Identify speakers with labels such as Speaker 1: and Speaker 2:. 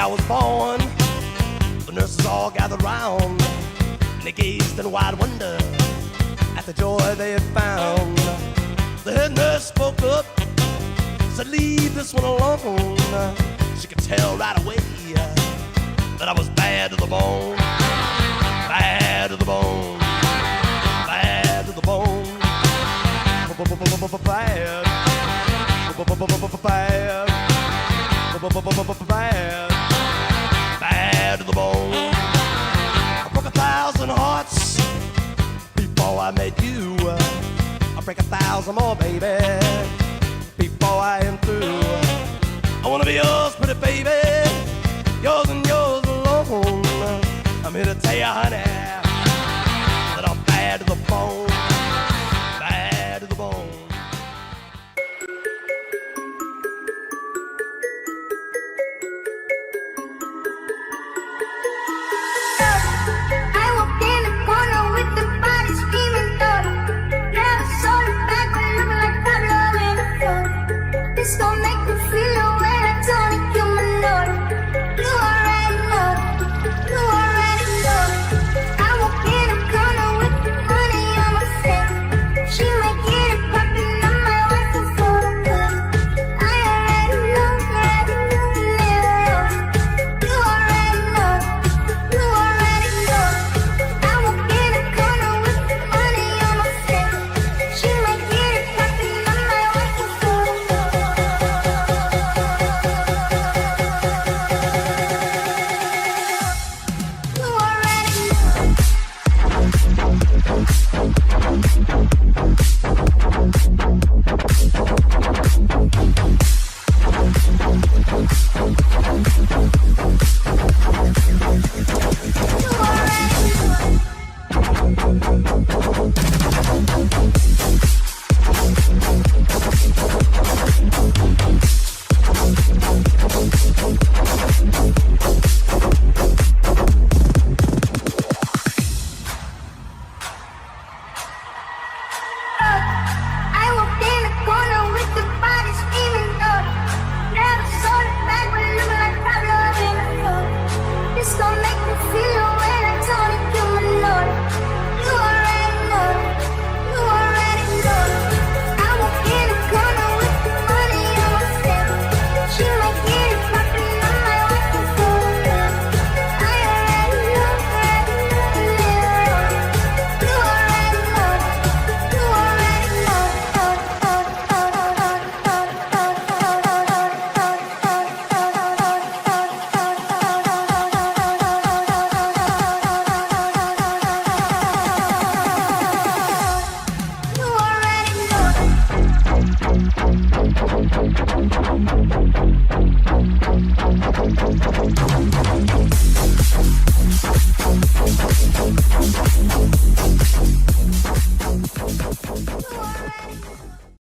Speaker 1: was born, the nurses all gathered round, and they gazed in wide wonder at the joy they had found. The head nurse spoke up, said, "Leave this one alone." She could tell right away that I was bad to the bone, bad to the bone, bad to the bone, bad, bad, bad, bad to the bone. I broke 1,000 hearts before I met you. I break 1,000 more, baby,